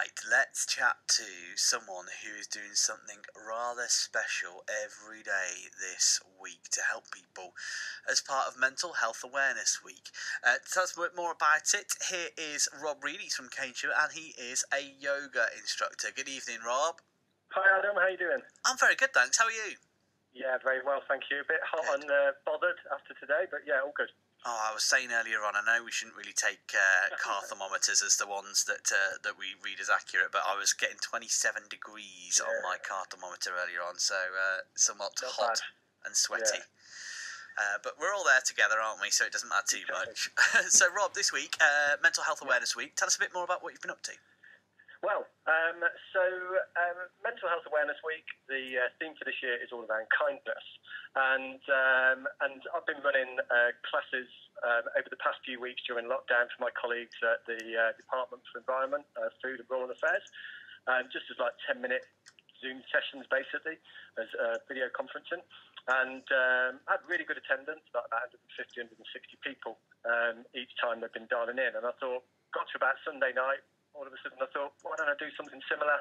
Right, let's chat to someone who is doing something rather special every day this week to help people as part of Mental Health Awareness Week. To tell us a bit more about it, here is Rob Reed. He's from Cambridgeshire and he is a yoga instructor. Good evening, Rob. Hi Adam, how you doing? I'm very good, thanks. How are you? Yeah, very well, thank you. A bit hot and bothered after today, but yeah, all good. Oh, I was saying earlier on, I know we shouldn't really take car thermometers as the ones that we read as accurate, but I was getting 27 degrees on my car thermometer earlier on, so somewhat Not hot bad. and sweaty. Yeah. But we're all there together, aren't we? So it doesn't matter too much. So, Rob, this week, Mental Health Awareness Week. Tell us a bit more about what you've been up to. Well, Mental Health Awareness Week, the theme for this year is all around kindness. And I've been running classes over the past few weeks during lockdown for my colleagues at the Department for Environment, Food and Rural Affairs, just as like 10-minute Zoom sessions basically, as video conferencing. And had really good attendance, about 150, 160 people each time they've been dialing in. And I thought, got to about Sunday night, all of a sudden I thought, why don't I do something similar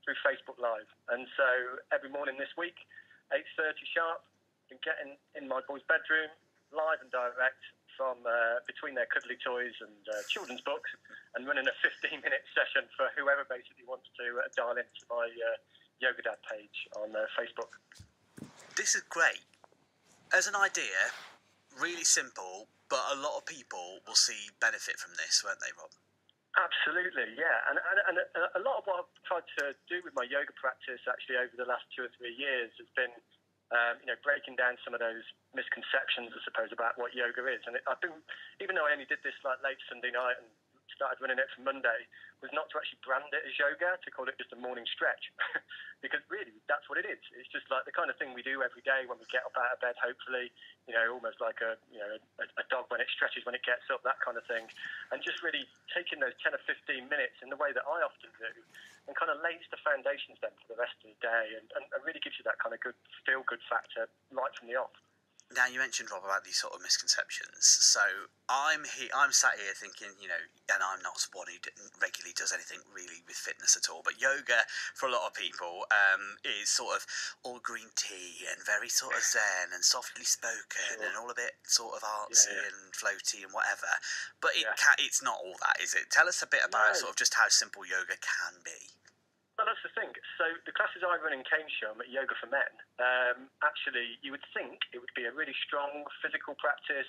through Facebook Live? And so every morning this week, 8:30 sharp, been getting in my boys' bedroom, live and direct from between their cuddly toys and children's books, and running a 15-minute session for whoever basically wants to dial into my YogaDad page on Facebook. This is great. As an idea, really simple, but a lot of people will see benefit from this, won't they, Rob? Absolutely, yeah. And a lot of what I've tried to do with my yoga practice actually over the last 2 or 3 years has been, breaking down some of those misconceptions, I suppose, about what yoga is. And I've been, even though I only did this like late Sunday night and started running it from Monday, was not to actually brand it as yoga, to call it just a morning stretch. Because really, that's what it is. It's just like the kind of thing we do every day when we get up out of bed, hopefully, almost like a dog when it stretches when it gets up, that kind of thing. And just really taking those 10 or 15 minutes in the way that I often do and kind of lays the foundations then for the rest of the day and really gives you that kind of good feel-good factor right from the off. Now, you mentioned, Rob, about these sort of misconceptions. So I'm sat here thinking, and I'm not one who regularly does anything really with fitness at all, but yoga, for a lot of people, is sort of all green tea and very sort of zen and softly spoken and all a bit sort of artsy and floaty and whatever. But it's not all that, is it? Tell us a bit about sort of just how simple yoga can be. Well, that's the thing. So the classes I run in Cambridgeshire, I'm at Yoga for Men. Actually, you would think it would be a really strong physical practice,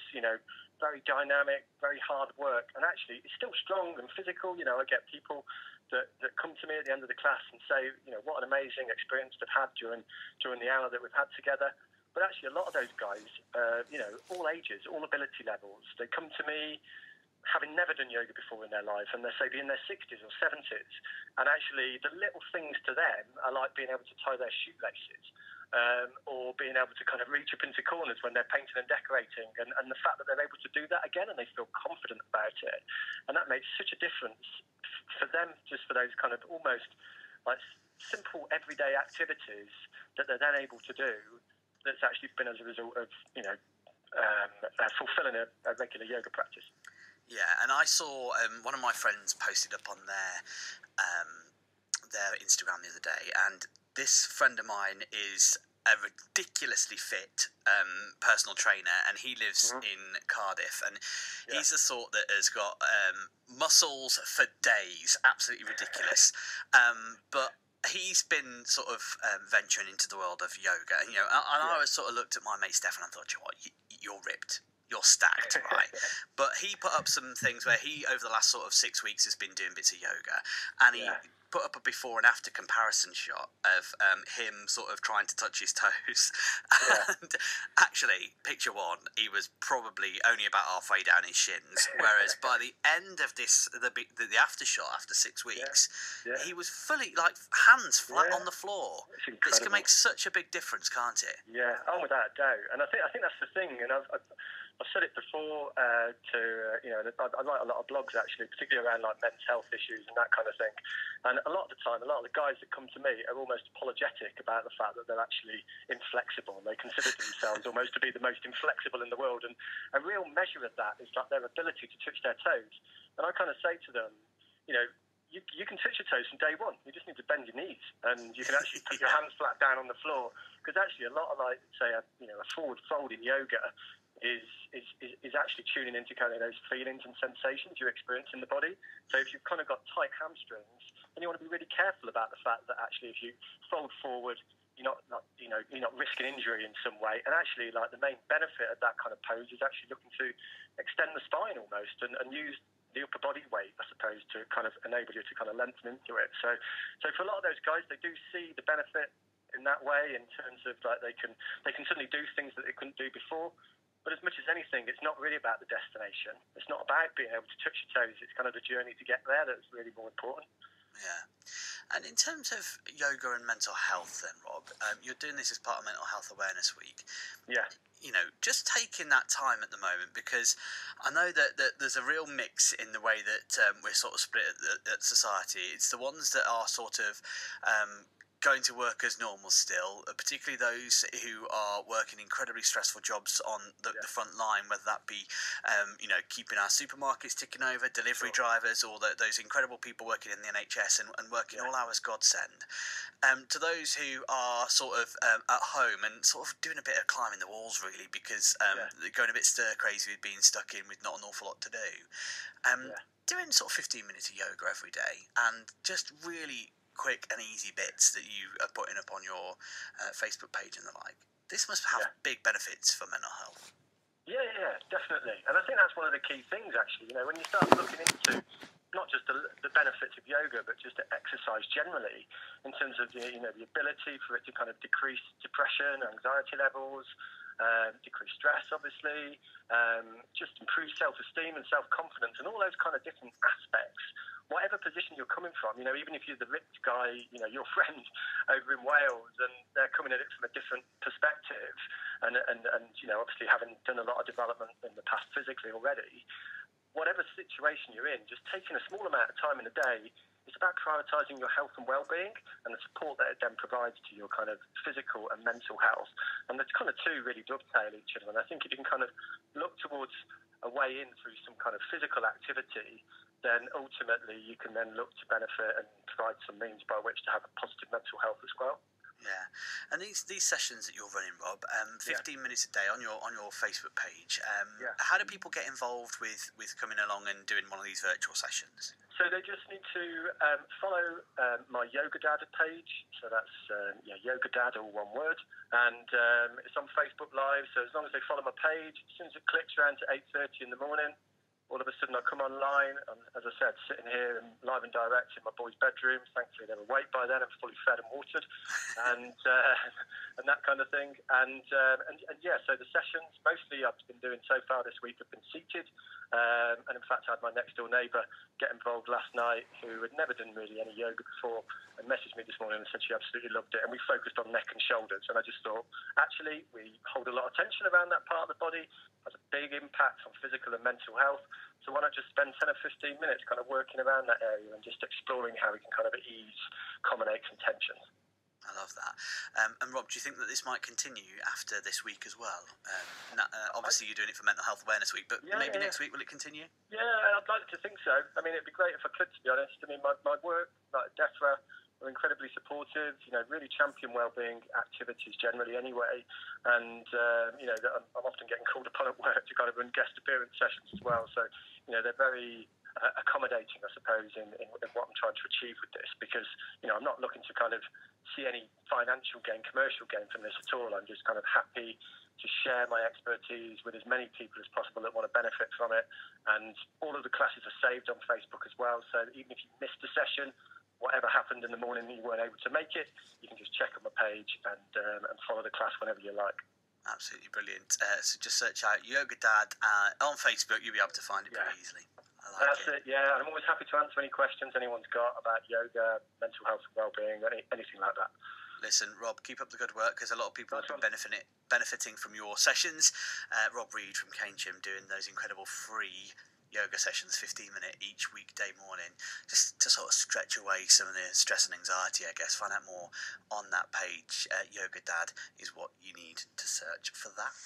very dynamic, very hard work. And actually, it's still strong and physical. I get people that come to me at the end of the class and say, what an amazing experience they've had during the hour that we've had together. But actually, a lot of those guys, all ages, all ability levels, they come to me having never done yoga before in their life, and they're say in their 60s or 70s, and actually the little things to them are like being able to tie their shoelaces, or being able to kind of reach up into corners when they're painting and decorating, and the fact that they're able to do that again and they feel confident about it, and that makes such a difference for them, just for those kind of almost like simple everyday activities that they're then able to do, that's actually been as a result of fulfilling a regular yoga practice. Yeah, and I saw one of my friends posted up on their Instagram the other day, and this friend of mine is a ridiculously fit personal trainer, and he lives in Cardiff, and he's the sort that has got muscles for days, absolutely ridiculous. But he's been sort of venturing into the world of yoga, and I was sort of looked at my mate Stefan and thought, you're ripped. You're stacked, right? But he put up some things where he, over the last sort of 6 weeks, has been doing bits of yoga, and he put up a before and after comparison shot of him sort of trying to touch his toes. And actually, picture one, he was probably only about halfway down his shins, whereas by the end of this, the after shot after 6 weeks, he was fully like hands flat on the floor. This can make such a big difference, can't it? Yeah, without a doubt. And I think that's the thing, and I've said it before I write a lot of blogs actually, particularly around like men's health issues and that kind of thing. And a lot of the time, a lot of the guys that come to me are almost apologetic about the fact that they're actually inflexible. They consider themselves almost to be the most inflexible in the world. And a real measure of that is like their ability to touch their toes. And I kind of say to them, you can touch your toes from day one. You just need to bend your knees, and you can actually put your hands flat down on the floor. Because actually, a lot of a forward fold in yoga is actually tuning into kind of those feelings and sensations you experience in the body. So if you've kind of got tight hamstrings, then you want to be really careful about the fact that actually if you fold forward, you're not risking injury in some way. And actually, like, the main benefit of that kind of pose is actually looking to extend the spine almost and use the upper body weight, I suppose, to kind of enable you to kind of lengthen into it. So for a lot of those guys, they do see the benefit in that way, in terms of like they can suddenly do things that they couldn't do before. But as much as anything, it's not really about the destination. It's not about being able to touch your toes. It's kind of the journey to get there that's really more important. Yeah. And in terms of yoga and mental health then, Rob, you're doing this as part of Mental Health Awareness Week. Yeah. You know, just taking that time at the moment, because I know that there's a real mix in the way that we're sort of split at society. It's the ones that are sort of going to work as normal still, particularly those who are working incredibly stressful jobs on the front line, whether that be, keeping our supermarkets ticking over, delivery drivers, or those incredible people working in the NHS and working all hours God send. To those who are sort of at home and sort of doing a bit of climbing the walls, really, because they're going a bit stir crazy with being stuck in with not an awful lot to do. Doing sort of 15 minutes of yoga every day, and just really quick and easy bits that you are putting up on your Facebook page and the like. This must have big benefits for mental health. Yeah, definitely. And I think that's one of the key things, actually. You know, when you start looking into not just the benefits of yoga, but just exercise generally, in terms of the ability for it to kind of decrease depression, anxiety levels, decrease stress, obviously, just improve self-esteem and self-confidence, and all those kind of different aspects. Whatever position you're coming from, even if you're the ripped guy, your friend over in Wales, and they're coming at it from a different perspective, and obviously having done a lot of development in the past physically already, whatever situation you're in, just taking a small amount of time in a day, it's about prioritising your health and well-being and the support that it then provides to your kind of physical and mental health. And the kind of two really dovetail each other. And I think if you can kind of look towards a way in through some kind of physical activity, then ultimately you can then look to benefit and provide some means by which to have a positive mental health as well. Yeah, and these sessions that you're running, Rob, 15 minutes a day on your Facebook page. How do people get involved with coming along and doing one of these virtual sessions? So they just need to follow my YogaDad page. So that's YogaDad, all one word, and it's on Facebook Live. So as long as they follow my page, as soon as it clicks around to 8:30 in the morning, all of a sudden I come online, and as I said, sitting here and live and direct in my boys' bedrooms. Thankfully they're awake by then and fully fed and watered, and that kind of thing. And so the sessions mostly I've been doing so far this week have been seated, and in fact I had my next door neighbour get involved last night, who had never done really any yoga before, and messaged me this morning and said she absolutely loved it. And we focused on neck and shoulders, and I just thought, actually, we hold a lot of tension around that part of the body, has a big impact on physical and mental health. So why not just spend 10 or 15 minutes kind of working around that area and just exploring how we can kind of ease common aches and tensions. I love that. And Rob, do you think that this might continue after this week as well? Obviously, you're doing it for Mental Health Awareness Week, but maybe next week will it continue? Yeah, I'd like to think so. I mean, it'd be great if I could, to be honest. I mean, my work, like DEFRA, are incredibly supportive, really champion wellbeing activities generally anyway. And, I'm often getting called upon at work to kind of run guest appearance sessions as well. So, they're very accommodating, I suppose, in what I'm trying to achieve with this, because, I'm not looking to kind of see any financial gain, commercial gain from this at all. I'm just kind of happy to share my expertise with as many people as possible that want to benefit from it. And all of the classes are saved on Facebook as well. So even if you missed a session, whatever happened in the morning and you weren't able to make it, you can just check on my page and follow the class whenever you like. Absolutely brilliant. So just search out YogaDad on Facebook. You'll be able to find it pretty easily. That's it. Yeah. And I'm always happy to answer any questions anyone's got about yoga, mental health and wellbeing, anything like that. Listen, Rob, keep up the good work, because a lot of people have been benefiting from your sessions. Rob Reed from Keynsham doing those incredible free yoga sessions, 15-minute each weekday morning, just to sort of stretch away some of the stress and anxiety, I guess. Find out more on that page. YogaDad is what you need to search for that.